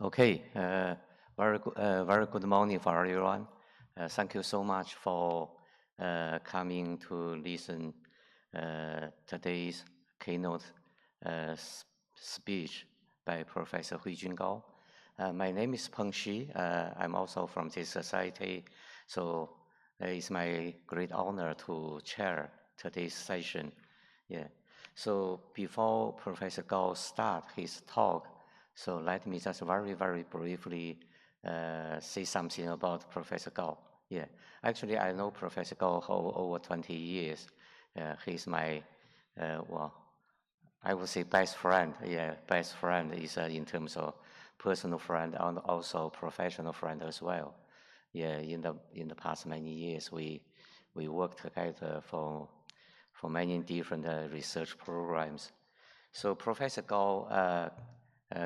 Okay, very good morning for everyone. Thank you so much for coming to listen today's keynote speech by Professor Huijun Gao. My name is Peng Xi. I'm also from this society, so it's my great honor to chair today's session. Yeah. So before Professor Gao start his talk, so let me just very briefly say something about Professor Gao. Yeah, actually I know Professor Gao for over 20 years. He's my, well, I would say best friend. Yeah, best friend is in terms of personal friend and also professional friend as well. Yeah, in the past many years we worked together for many different research programs. So Professor Gao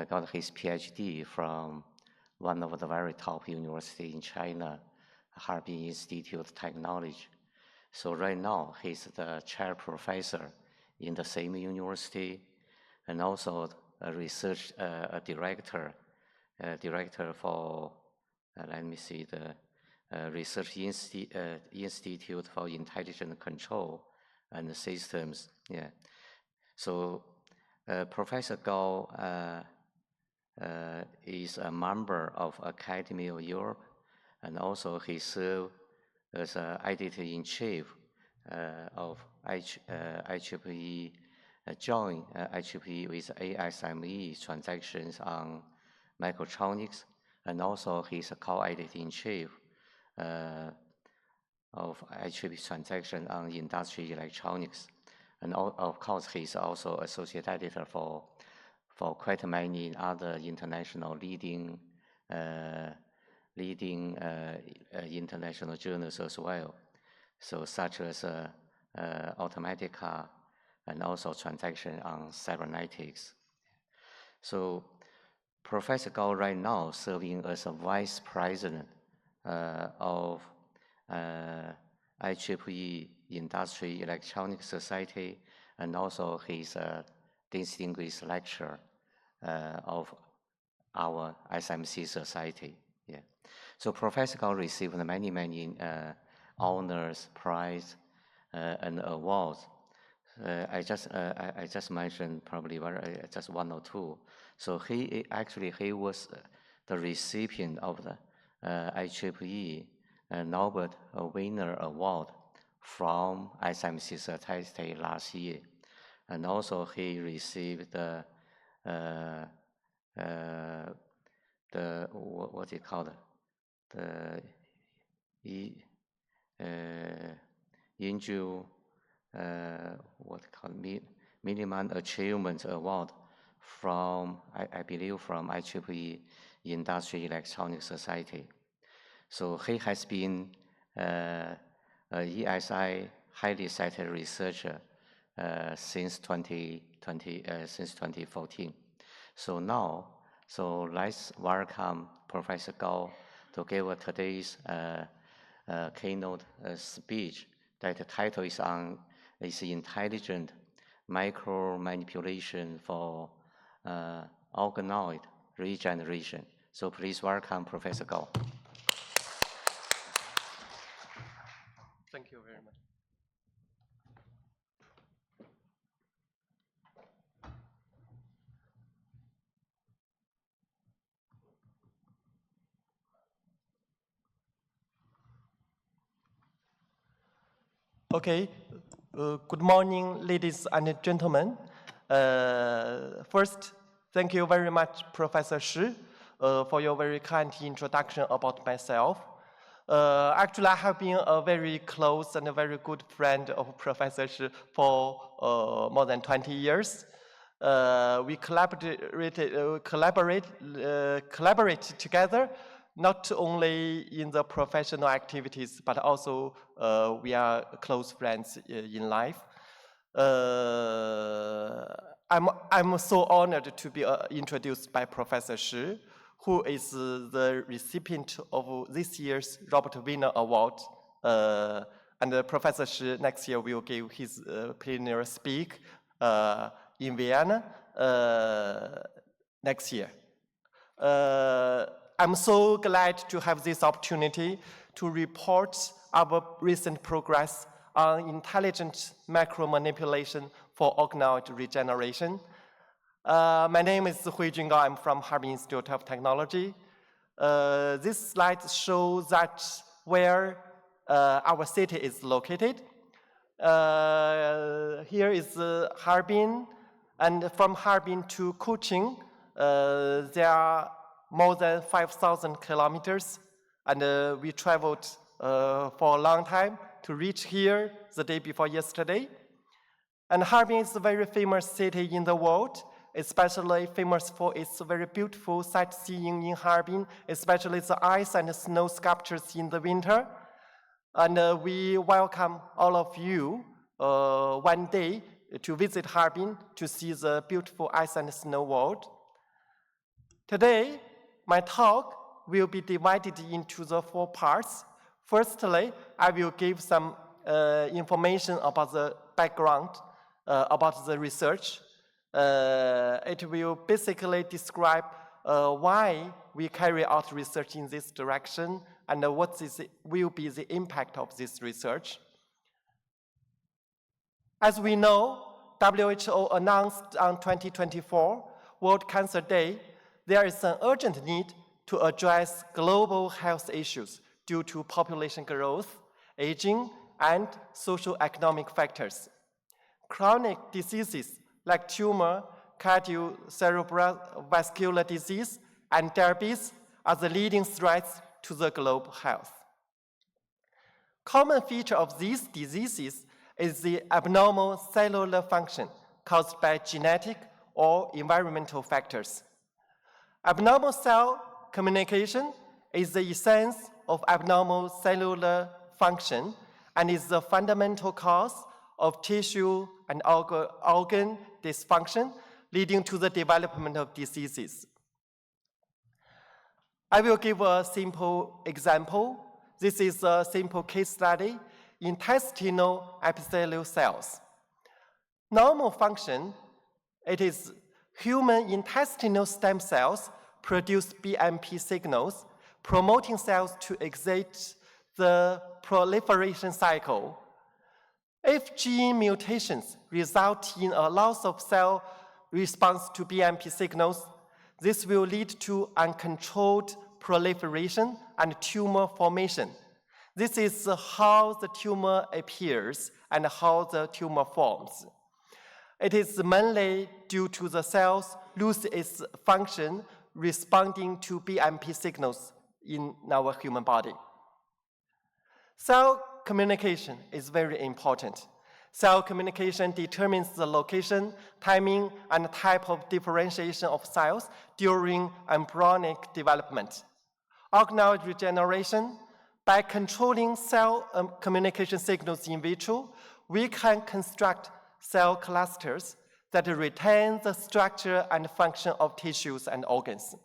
got his PhD from one of the very top universities in China, Harbin Institute of Technology. So right now he's the chair professor in the same university, and also a research director for let me see, the Research Institute for Intelligent Control and Systems. Yeah. So Professor Gao is a member of Academy of Europe, and also he served as editor-in-chief of IEEE, joint IEEE with Ieee Smc transactions on microtronics, and also he's a co-editor-in-chief of IEEE transaction on industry electronics. And of course, he's also associate editor for quite many other international leading international journals as well. So such as Automatica and also transaction on cybernetics. So Professor Gao right now serving as a vice president of IEEE Industry Electronics Society, and also he's a distinguished lecturer of our SMC Society. Yeah. So Professor Gao received many honors, prize, and awards. I just mentioned probably just one or two. So he was the recipient of the IEEE Nobel Winner Award from SMC Society last year, and also he received the what's it called, the Inju Minimum Achievement Award from I believe from IEEE Industry Electronics Society. So he has been a ESI highly cited researcher since 2014. So now, let's welcome Professor Gao to give today's keynote speech. That the title is Intelligent Micromanipulation for Organoid Regeneration. So please welcome Professor Gao. Thank you very much. Okay, good morning, ladies and gentlemen. First, thank you very much, Professor Shi, for your very kind introduction about myself. Actually, I have been a very close and a very good friend of Professor Shi for more than 20 years. We collaborate together, not only in the professional activities, but also we are close friends in life. I'm so honored to be introduced by Professor Shi, who is the recipient of this year's Robert Wiener Award. And Professor Shi next year will give his plenary speak in Vienna next year. I'm so glad to have this opportunity to report our recent progress on intelligent macromanipulation for organoid regeneration. My name is Huijun. I'm from Harbin Institute of Technology. This slide shows that where our city is located. Here is Harbin, and from Harbin to Kuching, there are more than 5,000 kilometers, and we traveled for a long time to reach here the day before yesterday. And Harbin is a very famous city in the world, especially famous for its very beautiful sightseeing in Harbin, especially the ice and snow sculptures in the winter. And we welcome all of you one day to visit Harbin to see the beautiful ice and snow world. Today, my talk will be divided into the 4 parts. Firstly, I will give some information about the background, about the research. It will basically describe why we carry out research in this direction and what will be the impact of this research. As we know, WHO announced on 2024 World Cancer Day, there is an urgent need to address global health issues due to population growth, aging, and socio-economic factors. Chronic diseases like tumor, cardiovascular disease, and diabetes are the leading threats to the global health. Common feature of these diseases is the abnormal cellular function caused by genetic or environmental factors. Abnormal cell communication is the essence of abnormal cellular function and is the fundamental cause of tissue and organ dysfunction, leading to the development of diseases. I will give a simple example. This is a simple case study: intestinal epithelial cells. Normal function, it is human intestinal stem cells produce BMP signals, promoting cells to exit the proliferation cycle. If gene mutations result in a loss of cell response to BMP signals, this will lead to uncontrolled proliferation and tumor formation. This is how the tumor appears and how the tumor forms. It is mainly due to the cells lose its function responding to BMP signals in our human body. Cell communication is very important. Cell communication determines the location, timing, and type of differentiation of cells during embryonic development. Organoid regeneration, by controlling cell communication signals in vitro, we can construct cell clusters that retain the structure and function of tissues and organs.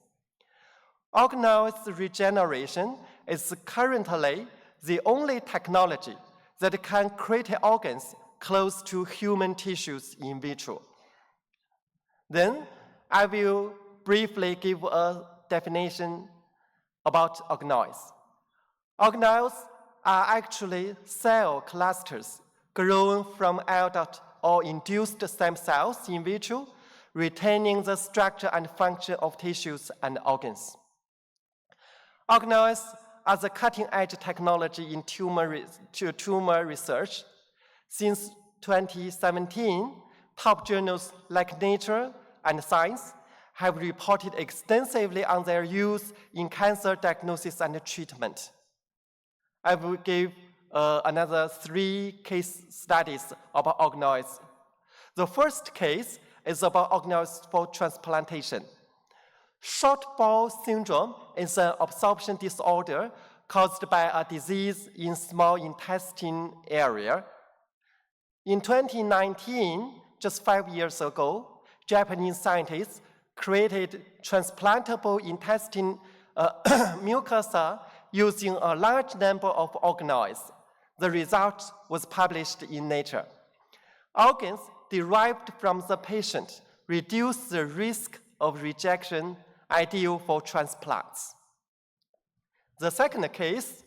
Organoid regeneration is currently the only technology that can create organs close to human tissues in vitro. Then, I will briefly give a definition about organoids. Organoids are actually cell clusters grown from adult or induced stem cells in vitro, retaining the structure and function of tissues and organs. Organoids are the cutting-edge technology in tumor research. Since 2017, top journals like Nature and Science have reported extensively on their use in cancer diagnosis and treatment. I will give another 3 case studies about organoids. The first case is about organoids for transplantation. Short bowel syndrome is an absorption disorder caused by a disease in small intestine area. In 2019, just 5 years ago, Japanese scientists created transplantable intestine mucosa using a large number of organoids. The result was published in Nature. Organs derived from the patient reduce the risk of rejection ideal for transplants. The second case,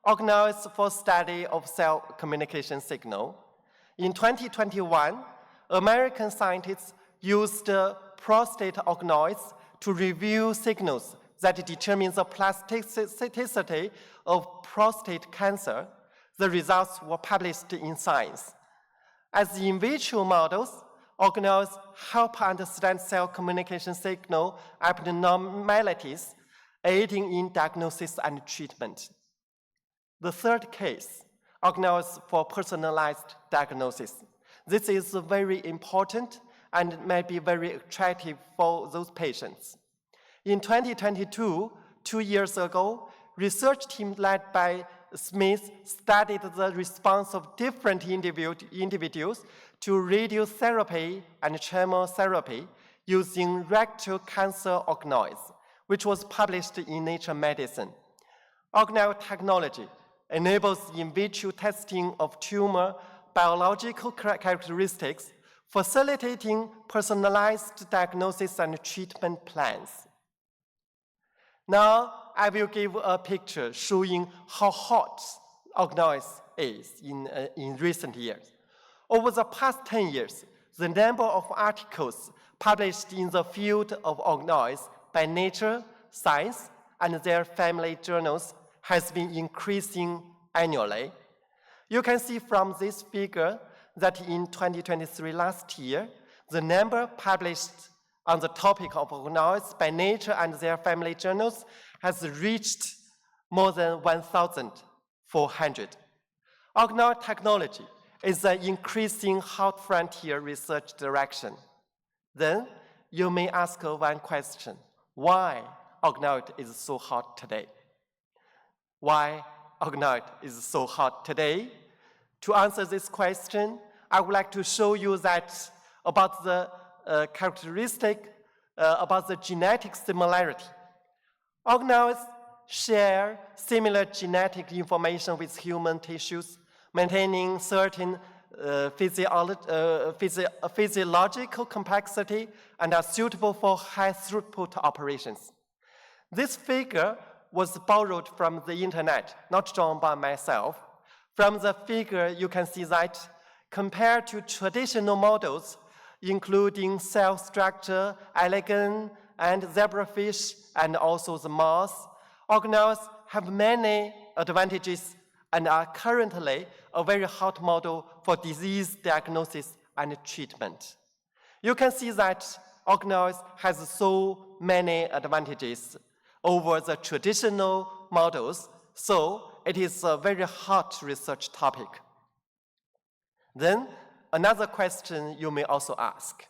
organoids for study of cell communication signal. In 2021, American scientists used prostate organoids to review signals that determine the plasticity of prostate cancer. The results were published in Science. As in vitro models, organoids help understand cell communication signal abnormalities, aiding in diagnosis and treatment. The third case, organoids for personalized diagnosis. This is very important and may be very attractive for those patients. In 2022, 2 years ago, research team led by Smith studied the response of different individuals to radiotherapy and chemotherapy using rectal cancer organoids, which was published in Nature Medicine. Organoid technology enables in vitro testing of tumor biological characteristics, facilitating personalized diagnosis and treatment plans. Now, I will give a picture showing how hot organoids is in recent years. Over the past 10 years, the number of articles published in the field of organoids by Nature, Science, and their family journals has been increasing annually. You can see from this figure that in 2023 last year, the number published on the topic of organoids by Nature and their family journals has reached more than 1,400. Organoid technology is an increasing hot frontier research direction. Then you may ask one question: why organoid is so hot today? Why organoid is so hot today? To answer this question, I would like to show you that about the characteristic, about the genetic similarity. Organoids share similar genetic information with human tissues, maintaining certain physiological complexity and are suitable for high-throughput operations. This figure was borrowed from the internet, not drawn by myself. From the figure, you can see that compared to traditional models, including cell structure, elegans, and zebrafish, and also the mouse, organoids have many advantages and are currently a very hot model for disease diagnosis and treatment. You can see that organoids has so many advantages over the traditional models, so it is a very hot research topic. Then, another question you may also ask.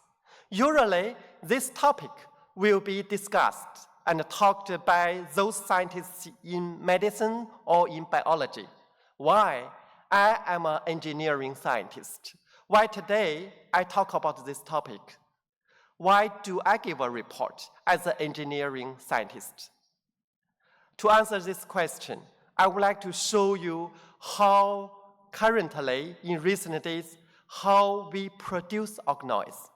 Usually, this topic will be discussed and talked by those scientists in medicine or in biology. Why? I am an engineering scientist. Why today I talk about this topic? Why do I give a report as an engineering scientist? To answer this question, I would like to show you how currently, in recent days, how we produce organoids.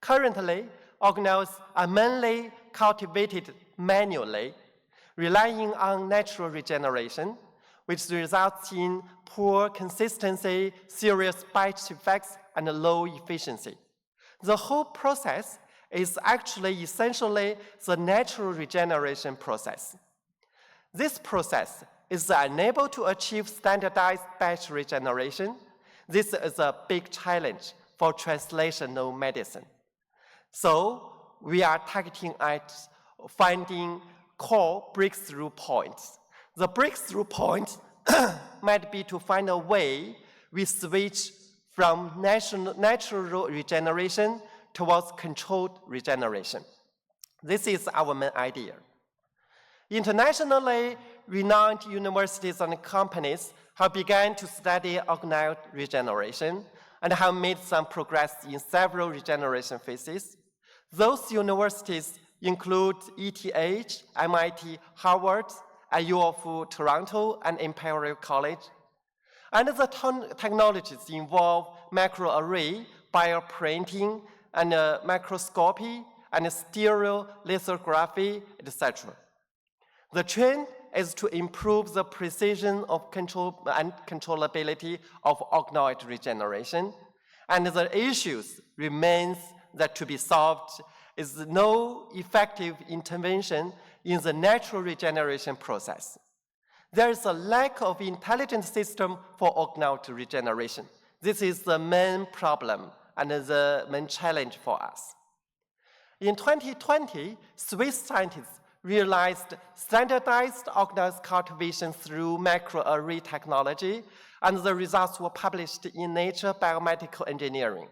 Currently, organoids are mainly cultivated manually, relying on natural regeneration, which results in poor consistency, serious batch effects, and low efficiency. The whole process is actually essentially the natural regeneration process. This process is unable to achieve standardized batch regeneration. This is a big challenge for translational medicine. So we are targeting at finding core breakthrough points. The breakthrough point might be to find a way we switch from natural regeneration towards controlled regeneration. This is our main idea. Internationally renowned universities and companies have begun to study organoid regeneration and have made some progress in several regeneration phases. Those universities include ETH, MIT, Harvard, U of Toronto, and Imperial College. And the technologies involve microarray, bioprinting, and microscopy, and stereolithography, etc. The trend is to improve the precision of control and controllability of organoid regeneration, and the issues remains that to be solved is no effective intervention in the natural regeneration process. There is a lack of intelligent system for organoid regeneration. This is the main problem and the main challenge for us. In 2020, Swiss scientists realized standardized organoid cultivation through microarray technology, and the results were published in Nature Biomedical Engineering.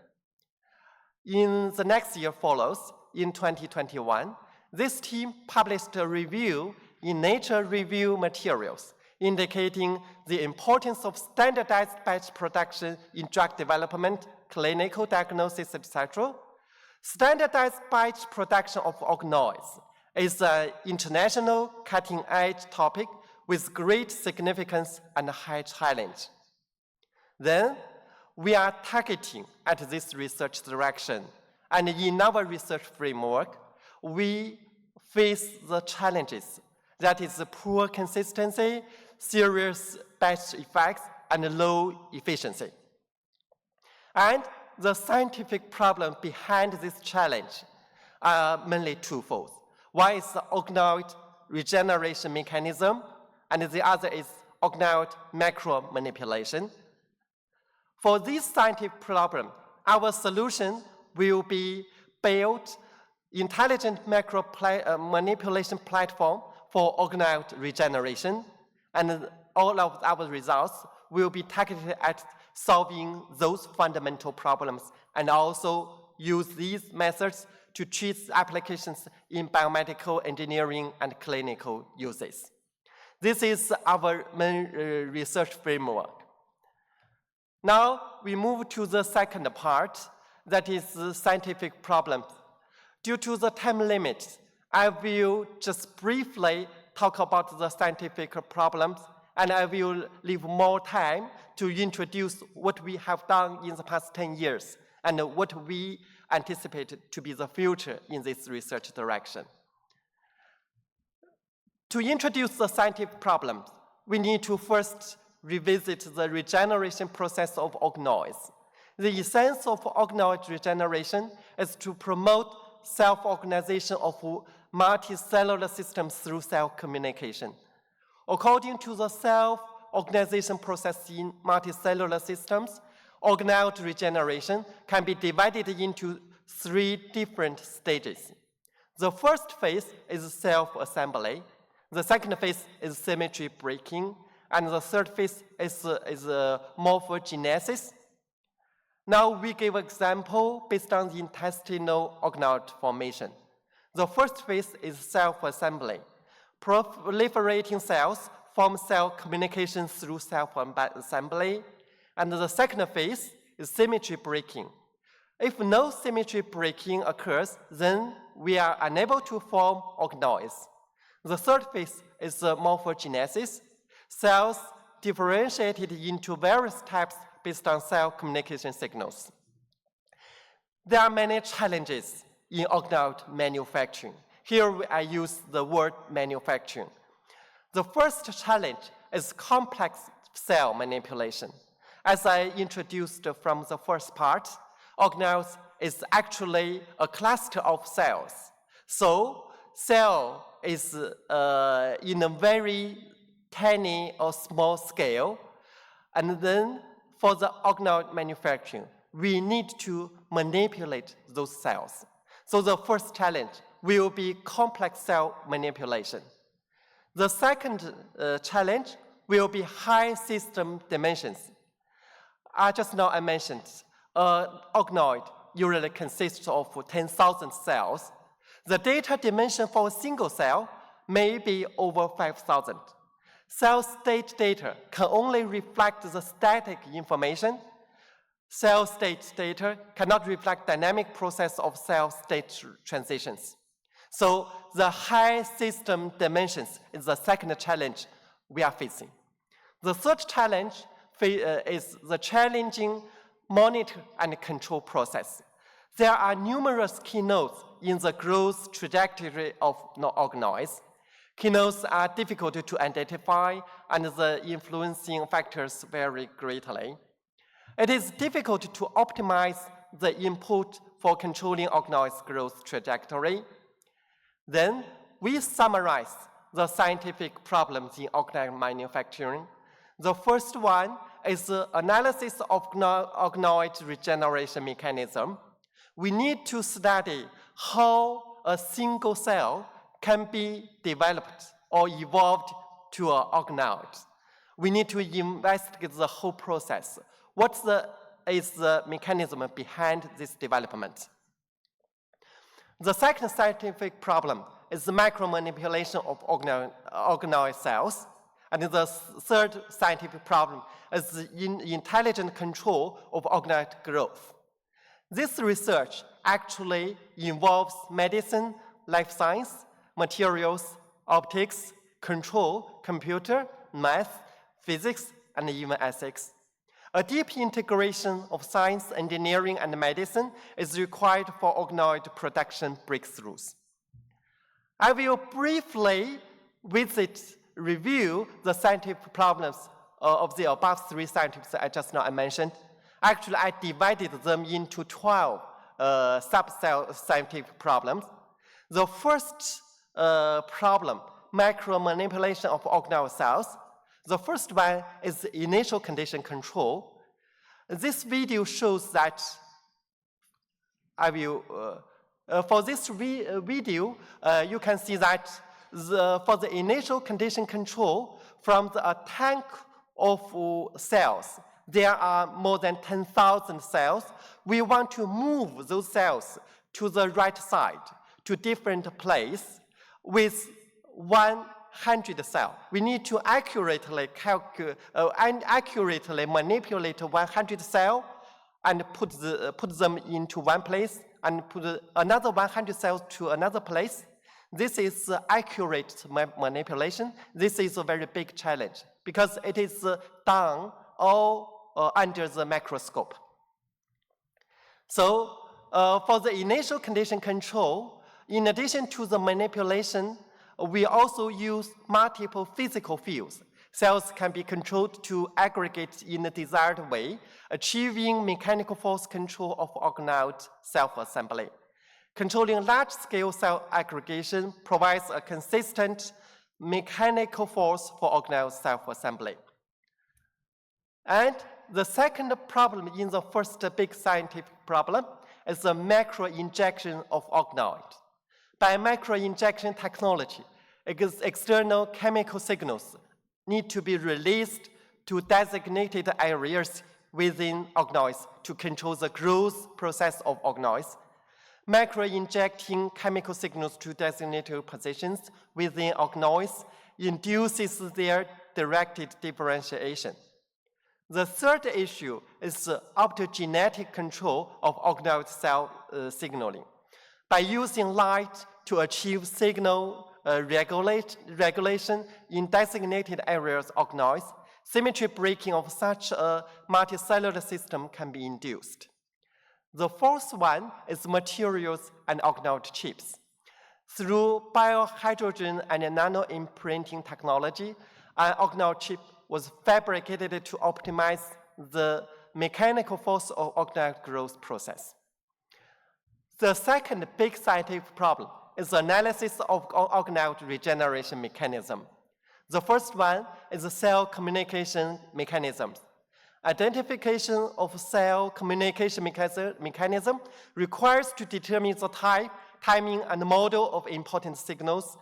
In the next year follows, in 2021, this team published a review in Nature Review Materials, indicating the importance of standardized batch production in drug development, clinical diagnosis, etc. Standardized batch production of organoids is an international cutting-edge topic with great significance and high challenge. Then, we are targeting at this research direction, and in our research framework, we face the challenges, that is the poor consistency, serious batch effects, and low efficiency. And the scientific problem behind this challenge are mainly twofold. One is the organoid regeneration mechanism, and the other is organoid micromanipulation. For this scientific problem, our solution will be build intelligent manipulation platform for organoid regeneration, and all of our results will be targeted at solving those fundamental problems, and also use these methods to treat applications in biomedical engineering and clinical uses. This is our main research framework. Now we move to the second part, that is the scientific problems. Due to the time limit, I will just briefly talk about the scientific problems, and I will leave more time to introduce what we have done in the past 10 years and what we anticipate to be the future in this research direction. To introduce the scientific problems, we need to first revisit the regeneration process of organoids. The essence of organoid regeneration is to promote self-organization of multicellular systems through cell communication. According to the self-organization process in multicellular systems, organoid regeneration can be divided into 3 different stages. The first phase is self-assembly. The second phase is symmetry breaking. And the third phase is morphogenesis. Now we give an example based on the intestinal organoid formation. The first phase is self-assembly. Proliferating cells form cell communication through self-assembly. And the second phase is symmetry breaking. If no symmetry breaking occurs, then we are unable to form organoids. The third phase is morphogenesis. Cells differentiated into various types based on cell communication signals. There are many challenges in organoid manufacturing. Here I use the word manufacturing. The first challenge is complex cell manipulation. As I introduced from the first part, organoids is actually a cluster of cells. So cell is in a very tiny or small scale, and then for the organoid manufacturing, we need to manipulate those cells. So the first challenge will be complex cell manipulation. The second challenge will be high system dimensions. Just now I mentioned, organoid usually consists of 10,000 cells. The data dimension for a single cell may be over 5,000. Cell state data can only reflect the static information. Cell state data cannot reflect dynamic process of cell state transitions. So the high system dimensions is the second challenge we are facing. The third challenge is the challenging monitor and control process. There are numerous keynotes in the growth trajectory of organoids. Keynotes are difficult to identify, and the influencing factors vary greatly. It is difficult to optimize the input for controlling organoids' growth trajectory. Then, we summarize the scientific problems in organoid manufacturing. The first one is the analysis of organoid regeneration mechanism. We need to study how a single cell can be developed or evolved to an organoid. We need to investigate the whole process. What is the mechanism behind this development? The second scientific problem is the micromanipulation of organoid cells. And the third scientific problem is the intelligent control of organoid growth. This research actually involves medicine, life science, materials, optics, control, computer, math, physics, and even ethics. A deep integration of science, engineering, and medicine is required for organoid production breakthroughs. I will briefly review the scientific problems of the above three scientific I just now mentioned. Actually, I divided them into 12 scientific problems. The first problem, micromanipulation of organoid cells. The first one is the initial condition control. This video shows that for this video, you can see that for the initial condition control, from a tank of cells, there are more than 10,000 cells. We want to move those cells to the right side, to different place with 100 cells. We need to accurately manipulate 100 cells and put them into one place and put another 100 cells to another place. This is accurate manipulation. This is a very big challenge because it is done all under the microscope. So for the initial condition control, in addition to the manipulation, we also use multiple physical fields. Cells can be controlled to aggregate in a desired way, achieving mechanical force control of organoid self-assembly. Controlling large-scale cell aggregation provides a consistent mechanical force for organoid self-assembly. And the second problem in the first big scientific problem is the macro-injection of organoid. By macro-injection technology, external chemical signals need to be released to designated areas within organoids to control the growth process of organoids. Macro-injecting chemical signals to designated positions within organoids induces their directed differentiation. The third issue is the optogenetic control of organoid cell signaling. By using light to achieve signal regulation in designated areas of organoids, symmetry breaking of such a multicellular system can be induced. The fourth one is materials and organoid chips. Through biohydrogen and nano-imprinting technology, an organoid chip was fabricated to optimize the mechanical force of organoid growth process. The second big scientific problem is the analysis of organoid regeneration mechanism. The first one is the cell communication mechanisms. Identification of cell communication mechanism requires to determine the type, timing, and model of important signals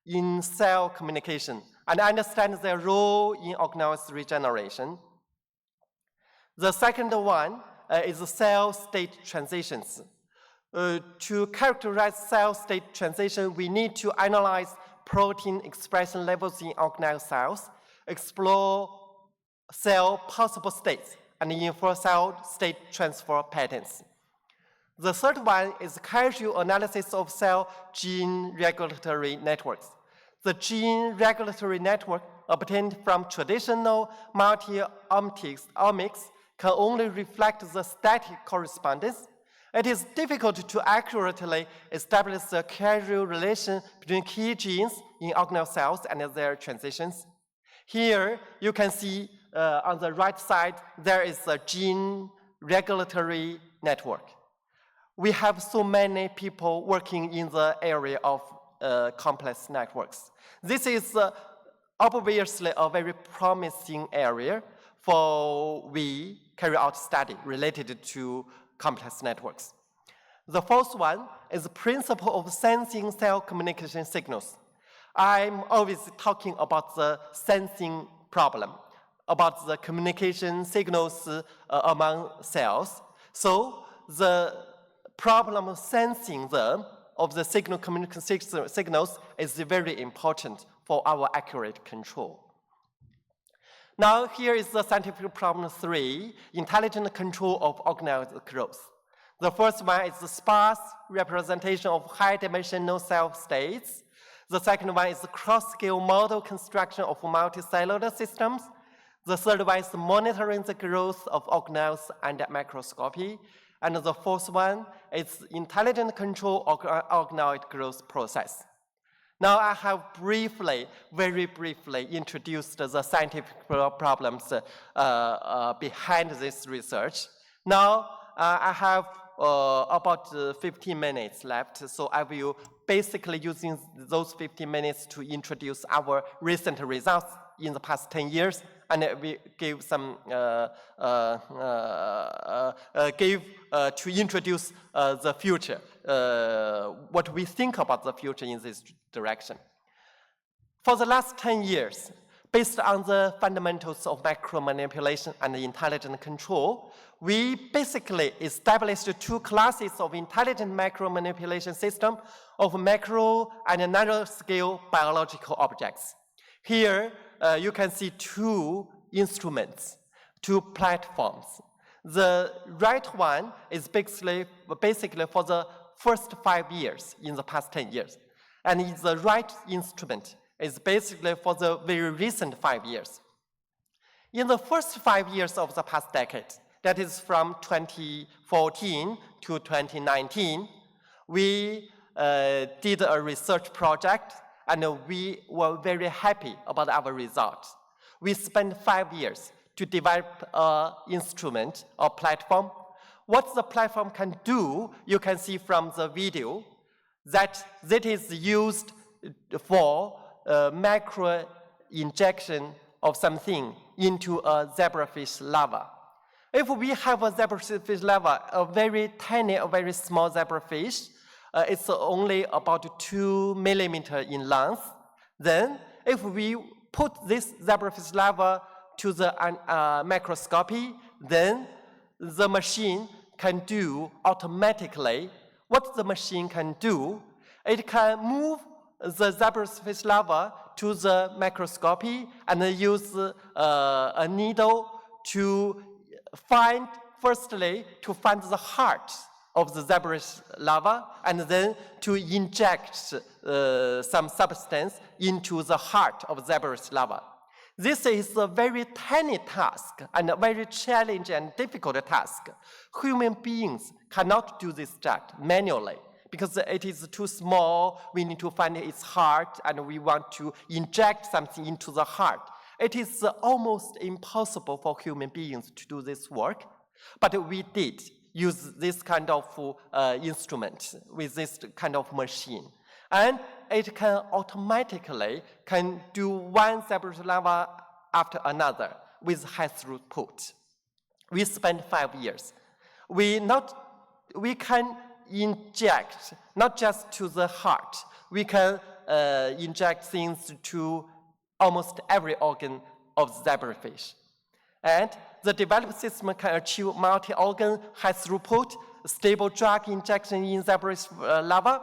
in cell communication and understand their role in organoid regeneration. The second one is the cell state transitions. To characterize cell state transition, we need to analyze protein expression levels in organoid cells, explore cell possible states, and infer cell state transfer patterns. The third one is causal analysis of cell gene regulatory networks. The gene regulatory network obtained from traditional multi-omics can only reflect the static correspondence. It is difficult to accurately establish the causal relation between key genes in organelle cells and their transitions. Here, you can see on the right side, there is a gene regulatory network. We have so many people working in the area of complex networks. This is obviously a very promising area for we carry out study related to complex networks. The first one is the principle of sensing cell communication signals. I'm always talking about the sensing problem, about the communication signals among cells. So the problem of sensing them, of the signal communication signals, is very important for our accurate control. Now here is the scientific problem 3, intelligent control of organoid growth. The first one is the sparse representation of high-dimensional cell states. The second one is the cross-scale model construction of multicellular systems. The third one is monitoring the growth of organelles under microscopy. And the fourth one is intelligent control of organoid growth process. Now I have very briefly introduced the scientific problems behind this research. Now I have about 15 minutes left, so I will basically using those 15 minutes to introduce our recent results in the past 10 years, and we give some to introduce the future, what we think about the future in this direction. For the last 10 years, based on the fundamentals of micromanipulation and intelligent control, we basically established 2 classes of intelligent micromanipulation system of macro and nanoscale biological objects. Here, you can see 2 instruments, 2 platforms. The right one is basically for the first 5 years in the past 10 years. And the right instrument is basically for the very recent 5 years. In the first 5 years of the past decade, that is from 2014 to 2019, we did a research project, and we were very happy about our results. We spent 5 years to develop an instrument or platform. What the platform can do, you can see from the video, that is used for macro injection of something into a zebrafish larva. If we have a zebrafish larva, a very tiny, a very small zebrafish, it's only about 2 millimeters in length. Then, if we put this zebrafish larva to the microscopy, then the machine can do automatically. What the machine can do, it can move the zebrafish larva to the microscopy and use a needle to find, firstly, to find the heart of the zebrafish larva, and then to inject some substance into the heart of zebrafish larva. This is a very tiny task and a very challenging and difficult task. Human beings cannot do this job manually because it is too small. We need to find its heart, and we want to inject something into the heart. It is almost impossible for human beings to do this work, but we did use this kind of instrument with this kind of machine. And it can automatically do one zebrafish larva after another with high throughput. We spent 5 years. We can inject not just to the heart. We can inject things to almost every organ of zebrafish. And the developed system can achieve multi-organ, high throughput, stable drug injection in zebrafish larva.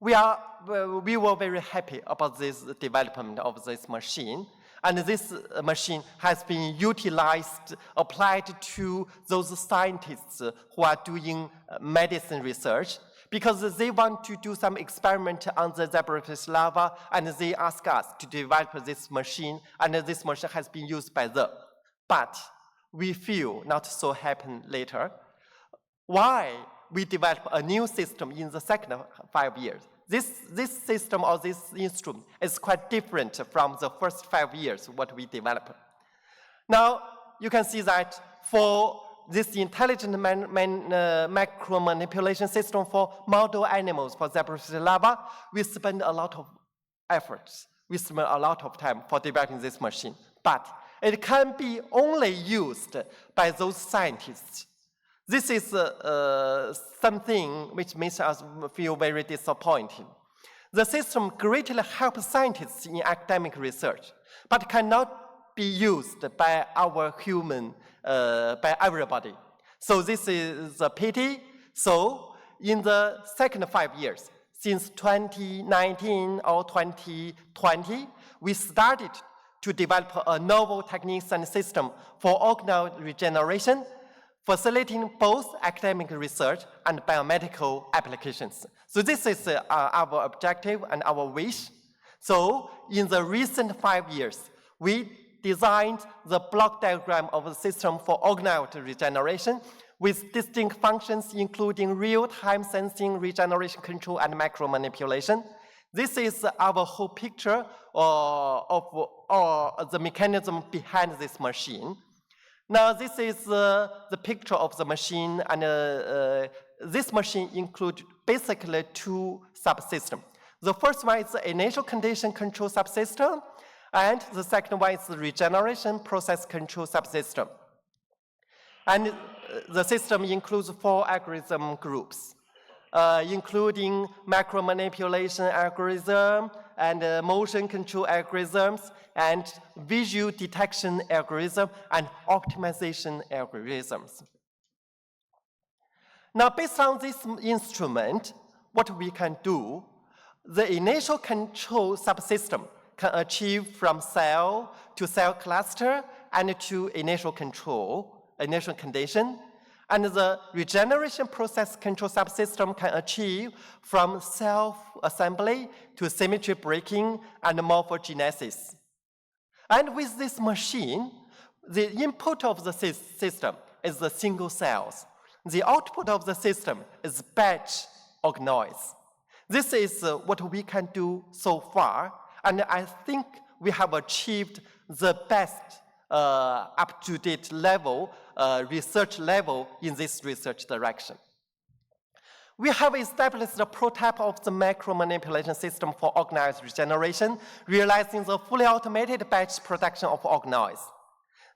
We were very happy about this development of this machine, and this machine has been utilized, applied to those scientists who are doing medicine research, because they want to do some experiment on the zebrafish larva, and they ask us to develop this machine, and this machine has been used by them. But we feel not so happy later. why we develop a new system in the second 5 years. This system or this instrument is quite different from the first 5 years what we developed. Now, you can see that for this intelligent micromanipulation system for model animals, for zebrafish larvae, we spend a lot of efforts. We spend a lot of time for developing this machine. But it can be only used by those scientists. This is something which makes us feel very disappointed. The system greatly helps scientists in academic research, but cannot be used by our human, by everybody. So this is a pity. So in the second 5 years, since 2019 or 2020, we started to develop a novel techniques and system for organoid regeneration, facilitating both academic research and biomedical applications. So this is our objective and our wish. So in the recent 5 years, we designed the block diagram of the system for organoid regeneration with distinct functions including real-time sensing, regeneration control, and micromanipulation. This is our whole picture of the mechanism behind this machine. Now, this is the picture of the machine, and this machine includes basically 2 subsystems. The first one is the initial condition control subsystem, and the second one is the regeneration process control subsystem. And the system includes 4 algorithm groups, including micromanipulation algorithm, and motion control algorithms, and visual detection algorithm, and optimization algorithms. Now, based on this instrument, what we can do, the initial control subsystem can achieve from cell to cell cluster and to initial control, initial condition. And the regeneration process control subsystem can achieve from self-assembly to symmetry breaking and morphogenesis. And with this machine, the input of the system is the single cells. The output of the system is batch organoids. This is what we can do so far, and I think we have achieved the best up-to-date level, research level in this research direction. We have established the prototype of the micromanipulation system for organoid regeneration, realizing the fully automated batch production of organoids.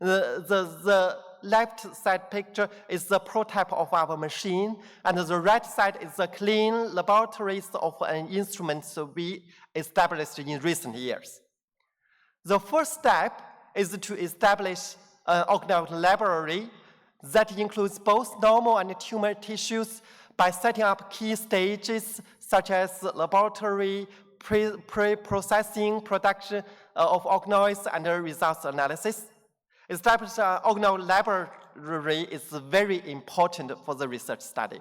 The left side picture is the prototype of our machine, and the right side is the clean laboratories of an instrument we established in recent years. The first step is to establish an organoid library that includes both normal and tumor tissues by setting up key stages such as laboratory, pre-processing, production of organoids, and results analysis. Establishing an organoid library is very important for the research study.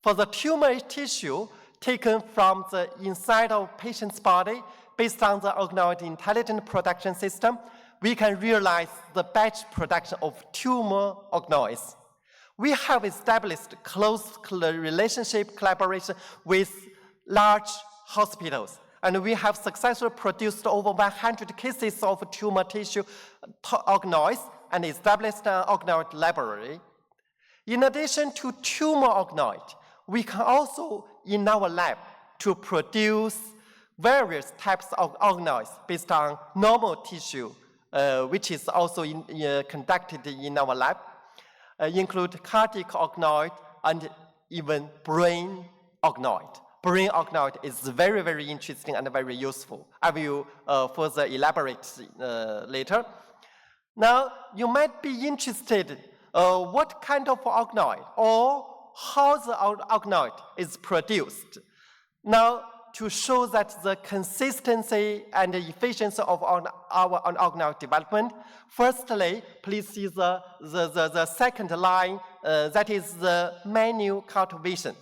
For the tumor tissue taken from the inside of patient's body, based on the organoid intelligent production system, we can realize the batch production of tumor organoids. We have established close relationship collaboration with large hospitals, and we have successfully produced over 100 cases of tumor tissue organoids and established an organoid library. In addition to tumor organoid, we can also, in our lab, to produce various types of organoids based on normal tissue, which is also conducted in our lab, include cardiac organoid and even brain organoid. Brain organoid is very, very interesting and very useful. I will further elaborate later. Now, you might be interested what kind of organoid or how the organoid is produced. Now, to show that the consistency and the efficiency of our organoid development, firstly, please see the second line, that is the manual cultivation.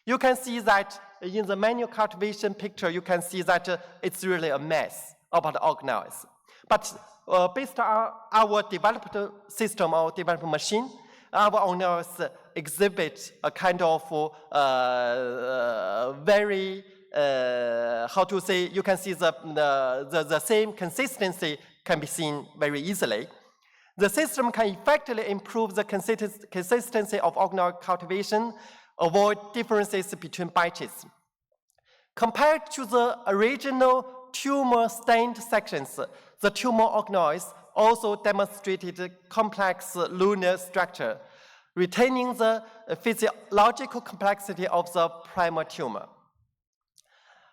You can see that in the manual cultivation picture, you can see that it's really a mess about organoids. But based on our developed system or developed machine, our organoids exhibit a kind of very, how to say, you can see the same consistency can be seen very easily. The system can effectively improve the consistency of organoid cultivation, avoid differences between batches. Compared to the original tumor-stained sections, the tumor organoids also demonstrated complex lunar structure, retaining the physiological complexity of the primal tumor.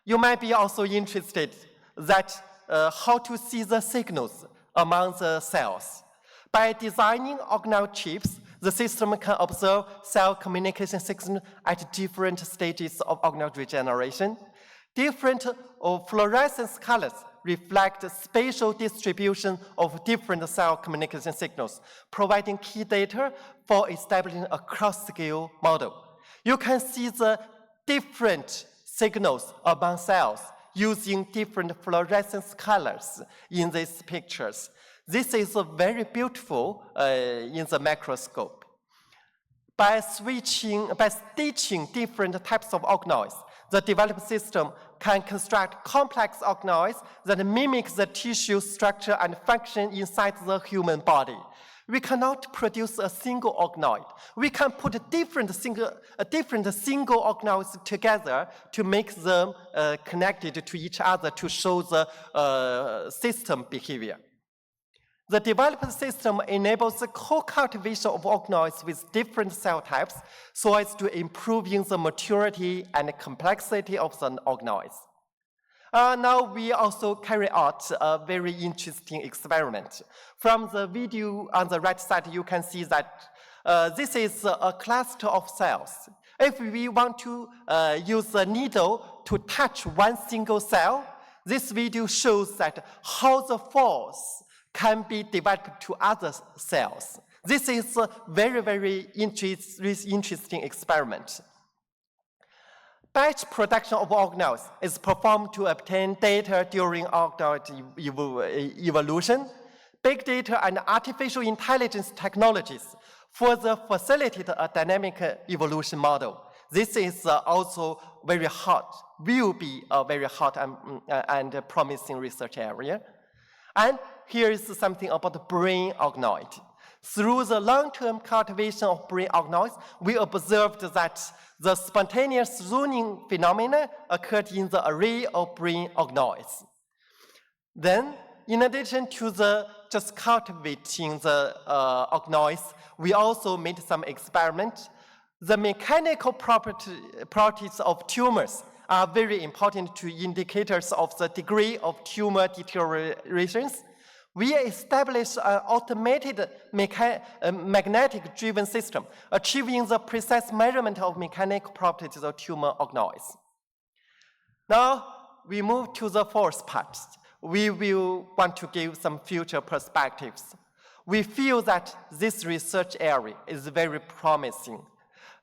You might be also interested that how to see the signals among the cells. By designing organoid chips, the system can observe cell communication signals at different stages of organoid regeneration. Different fluorescence colors reflect spatial distribution of different cell communication signals, providing key data for establishing a cross-scale model. You can see the different signals among cells using different fluorescence colors in these pictures. This is very beautiful in the microscope. By stitching different types of organoids, the developed system can construct complex organoids that mimic the tissue structure and function inside the human body. We cannot produce a single organoid. We can put different single organoids together to make them connected to each other to show the system behavior. The developed system enables the co-cultivation of organoids with different cell types so as to improving the maturity and complexity of the organoids. Now we also carry out a very interesting experiment. From the video on the right side, you can see that this is a cluster of cells. If we want to use a needle to touch one single cell, this video shows that how the force can be developed to other cells. This is a very, very interesting experiment. Batch production of organoids is performed to obtain data during organoid evolution. Big data and artificial intelligence technologies further facilitate a dynamic evolution model. This is also very hot, will be a very hot and promising research area. And here is something about the brain organoid. Through the long-term cultivation of brain organoids, we observed that the spontaneous zoning phenomena occurred in the array of brain organoids. Then, in addition to just cultivating the organoids, we also made some experiments. The mechanical properties of tumors are very important to indicators of the degree of tumor deteriorations. We established an automated magnetic-driven system, achieving the precise measurement of mechanical properties of tumor organoids. Now, we move to the fourth part. We will want to give some future perspectives. We feel that this research area is very promising,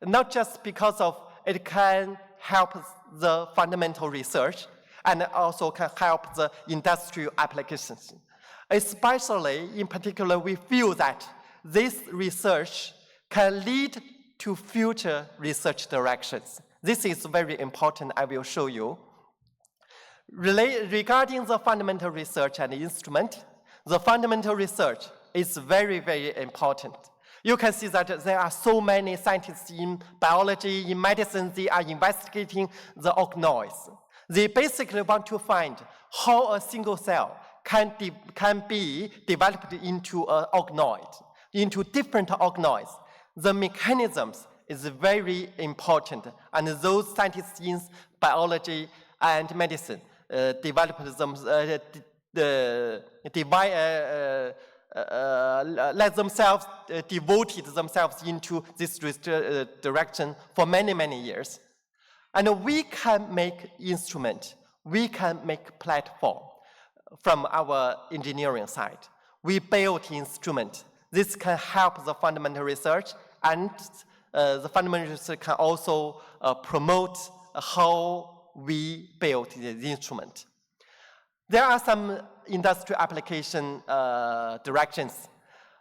not just because of it can help the fundamental research and also can help the industrial applications. Especially, in particular, we feel that this research can lead to future research directions. This is very important, I will show you. Regarding the fundamental research and instrument, the fundamental research is very, very important. You can see that there are so many scientists in biology, in medicine, they are investigating the organoids. They basically want to find how a single cell can be developed into an organoid, into different organoids. The mechanisms is very important, and those scientists in biology and medicine developed them, devoted themselves into this direction for many, many years. And we can make instrument, we can make platform. From our engineering side, we built instrument. This can help the fundamental research, and the fundamental research can also promote how we built the instrument. There are some industry application directions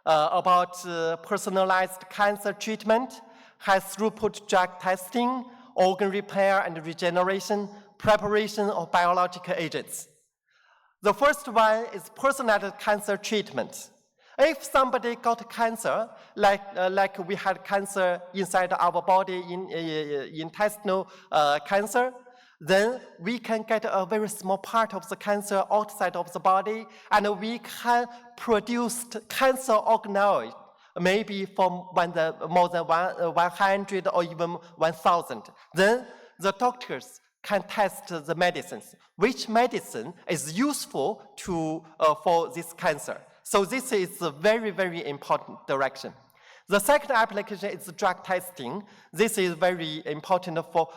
about personalized cancer treatment. high-throughput drug testing, organ repair and regeneration, preparation of biological agents. The first one is personalized cancer treatment. If somebody got cancer, like we had cancer inside our body, intestinal cancer, then we can get a very small part of the cancer outside of the body, and we can produce cancer organoid, maybe from more than 100 or even 1,000. Then the doctors can test the medicines, which medicine is useful for this cancer. So this is a very, very important direction. The second application is drug testing. This is very important for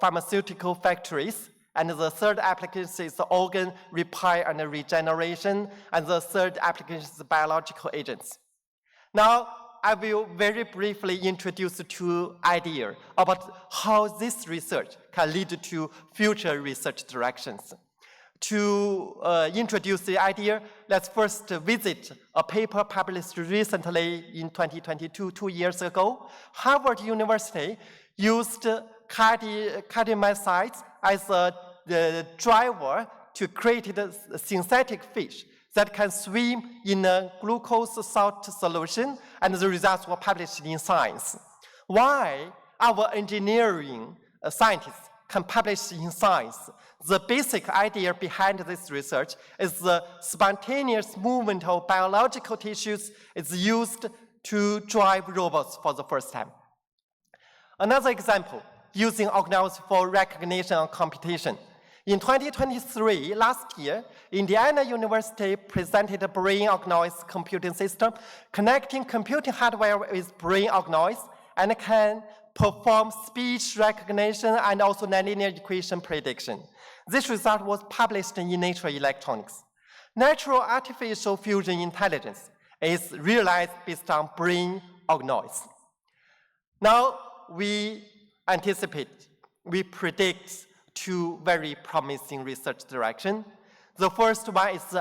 pharmaceutical factories. And the third application is organ repair and regeneration. And the third application is biological agents. Now, I will very briefly introduce two ideas about how this research can lead to future research directions. To introduce the idea, let's first visit a paper published recently in 2022, 2 years ago. Harvard University used cardiomyocytes as the driver to create a synthetic fish that can swim in a glucose salt solution, and the results were published in Science. Why our engineering scientists can publish in Science? The basic idea behind this research is the spontaneous movement of biological tissues is used to drive robots for the first time. Another example, using organoids for recognition and computation. In 2023, last year, Indiana University presented a brain organoids computing system connecting computing hardware with brain organoids and can perform speech recognition and also nonlinear equation prediction. This result was published in Nature Electronics. Natural artificial fusion intelligence is realized based on brain organoids. Now, we predict two very promising research directions. The first one is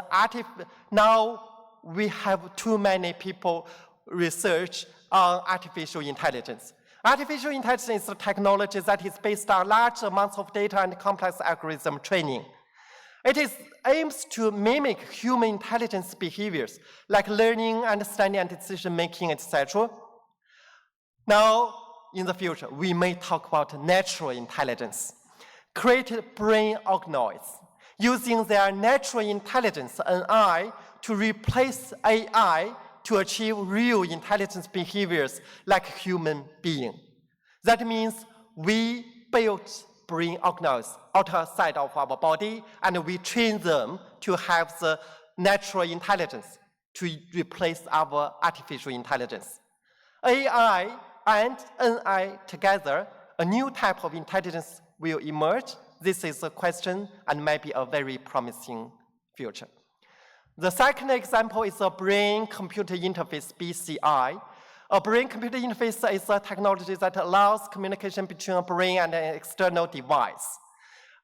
now we have too many people research on artificial intelligence. Artificial intelligence is a technology that is based on large amounts of data and complex algorithm training. It aims to mimic human intelligence behaviors, like learning, understanding, and decision-making, etc. Now, in the future, we may talk about natural intelligence. Create brain organoids, using their natural intelligence, NI, to replace AI to achieve real intelligence behaviors like human being. That means we built brain organoids outside of our body, and we train them to have the natural intelligence to replace our artificial intelligence. AI and NI together, a new type of intelligence will emerge. This is a question and might be a very promising future. The second example is a brain-computer interface, BCI. A brain-computer interface is a technology that allows communication between a brain and an external device.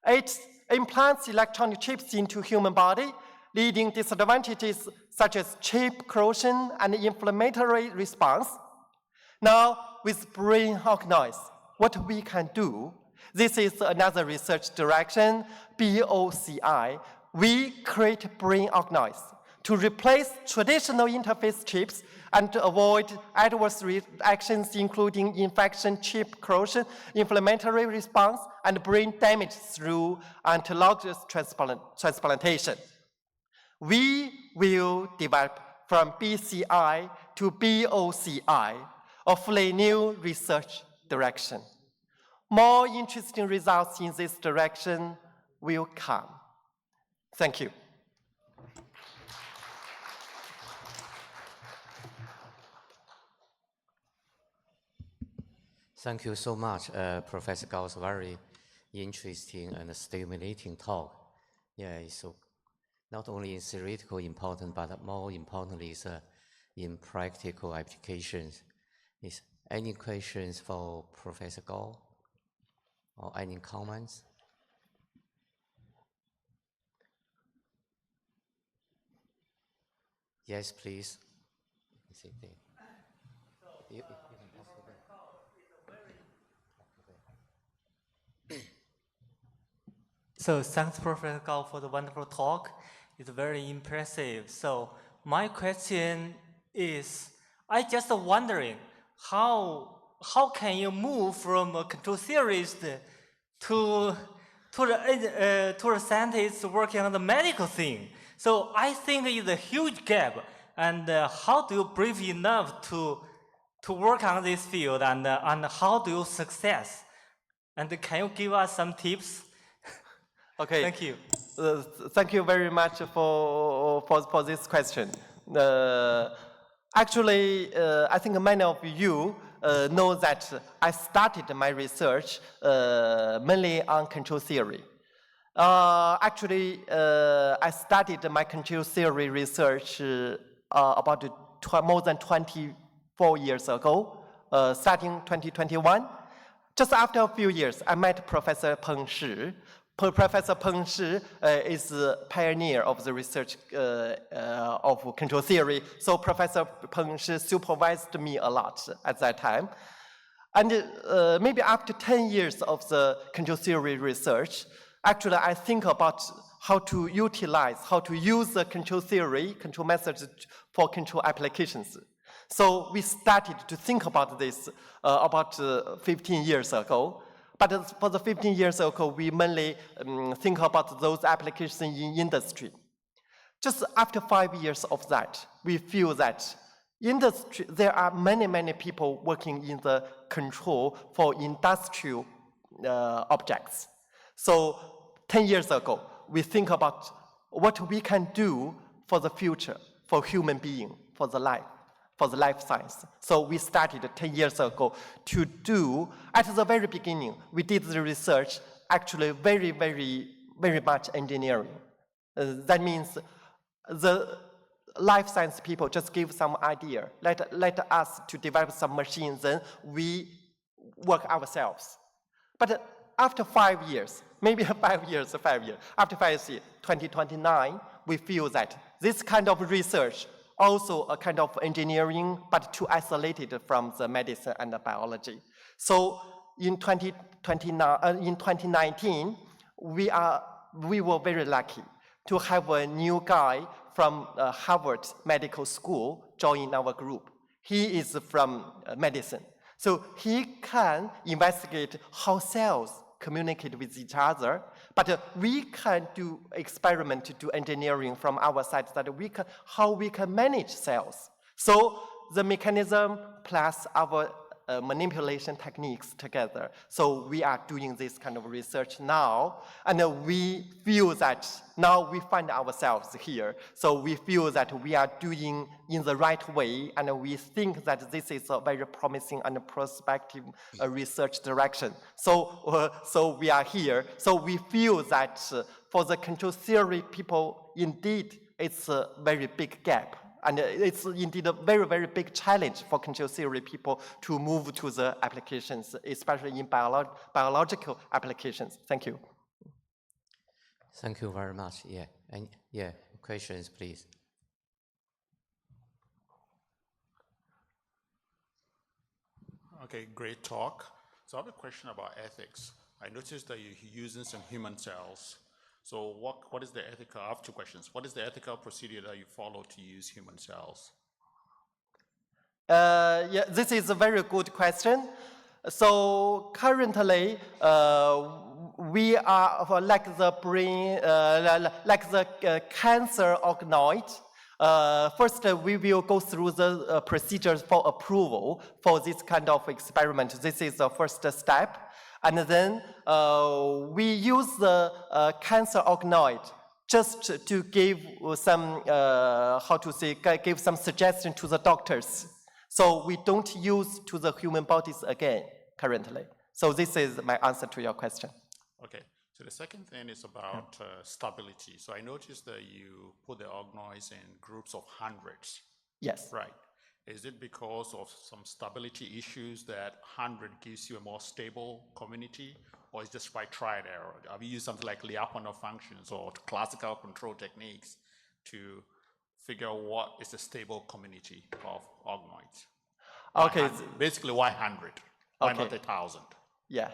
It implants electronic chips into human body, leading disadvantages such as chip corrosion and inflammatory response. Now, with brain organoids, what we can do, this is another research direction, BOCI. We create brain organoids to replace traditional interface chips and to avoid adverse reactions, including infection, chip corrosion, inflammatory response, and brain damage through autologous transplantation. We will develop from BCI to BOCI, a fully new research direction. More interesting results in this direction will come. Thank you. Thank you so much, Professor Gao's very interesting and stimulating talk. Yeah, so not only in theoretical important, but more importantly is in practical applications. Is any questions for Professor Gao or any comments? Yes, please. You can pass it back. So thanks, Professor Gao, for the wonderful talk. It's very impressive. So my question is, I just wondering how can you move from a control theorist to the scientists working on the medical thing? So I think it's a huge gap. And how do you brave enough to work on this field, and how do you success? And can you give us some tips? Okay. Thank you. Thank you very much for this question. Actually, I think many of you know that I started my research mainly on control theory. Actually, I started my control theory research about more than 24 years ago, starting 2021. Just after a few years, I met Professor Peng Shi. Professor Peng Shi is a pioneer of the research of control theory. So Professor Peng Shi supervised me a lot at that time. And maybe after 10 years of the control theory research, actually I think about how to utilize, how to use the control theory, control methods for control applications. So we started to think about this about 15 years ago. But for the 15 years ago, we mainly think about those applications in industry. Just after 5 years of that, we feel that industry, there are many people working in the control for industrial objects. So 10 years ago, we think about what we can do for the future, for human being, for the life science. So we started 10 years ago to do, at the very beginning, we did the research, actually very much engineering. That means the life science people just give some idea, let us to develop some machines, then we work ourselves. But after 5 years, maybe 5 years, after 5 years, 2029, we feel that this kind of research also a kind of engineering, but too isolated from the medicine and the biology. So in 2019, we were very lucky to have a new guy from Harvard Medical School join our group. He is from medicine. So he can investigate how cells communicate with each other, but we can do experiment to do engineering from our side that how we can manage cells. So the mechanism plus our manipulation techniques together. So we are doing this kind of research now, and we feel that now we find ourselves here. So we feel that we are doing in the right way, and we think that this is a very promising and prospective research direction. So we are here. So we feel that for the control theory people, indeed, it's a very big gap. And it's indeed a very big challenge for control theory people to move to the applications, especially in biological applications. Thank you. Thank you very much. Yeah, and yeah, questions, please. Okay, great talk. So I have a question about ethics. I noticed that you're using some human cells. So what is the ethical, I have two questions. What is the ethical procedure that you follow to use human cells? Yeah, this is a very good question. So currently, we are like the brain, like the cancer organoid. First, we will go through the procedures for approval for this kind of experiment. This is the first step. And then we use the cancer organoid just to give some, give some suggestion to the doctors. So we don't use to the human bodies again currently. So this is my answer to your question. Okay. So the second thing is about stability. So I noticed that you put the organoids in groups of hundreds. Yes. Right. Is it because of some stability issues that 100 gives you a more stable community, or is just by trial and error? Have you used something like Lyapunov functions or classical control techniques to figure out what is a stable community of organoids? Okay. Basically, why 100? Why Okay. not 1,000? Yeah.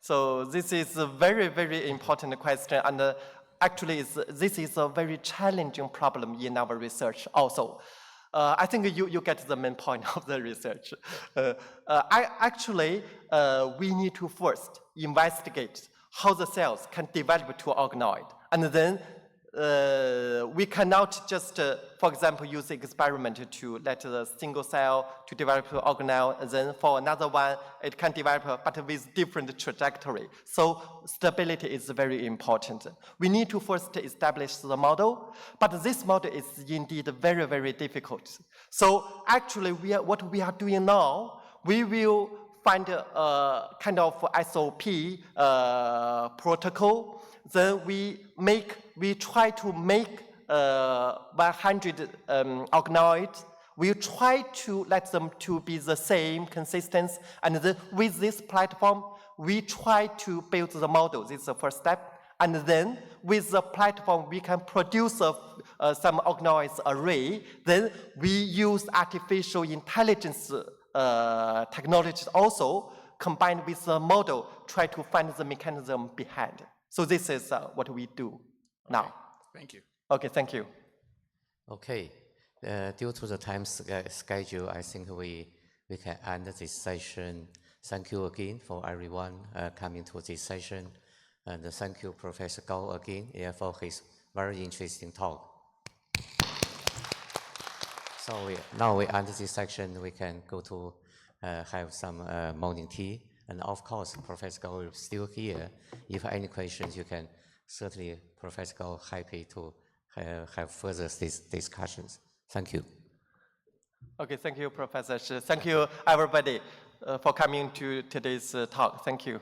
So this is a very, very important question, and actually this is a very challenging problem in our research also. I think you get the main point of the research. We need to first investigate how the cells can develop to organoid, and then we cannot just, for example, use the experiment to let the single cell to develop to organelle, and then for another one, it can develop, but with different trajectory. So stability is very important. We need to first establish the model, but this model is indeed very, very difficult. So actually, what we are doing now, we will find a kind of SOP protocol. Then we try to make 100 organoids. We try to let them to be the same consistency, and then with this platform, we try to build the model. This is the first step. And then with the platform, we can produce some organoids array. Then we use artificial intelligence technologies also combined with the model, try to find the mechanism behind. So this is what we do now. Thank you. Okay, thank you. Okay, due to the time schedule, I think we can end this session. Thank you again for everyone coming to this session. And thank you, Professor Gao, again, for his very interesting talk. So now we end this section. We can go to have some morning tea. And of course, Professor Gao is still here. If any questions, you can certainly, Professor Gao, happy to have further discussions. Thank you. Okay, thank you, Professor Shi. Thank you, everybody, for coming to today's talk. Thank you.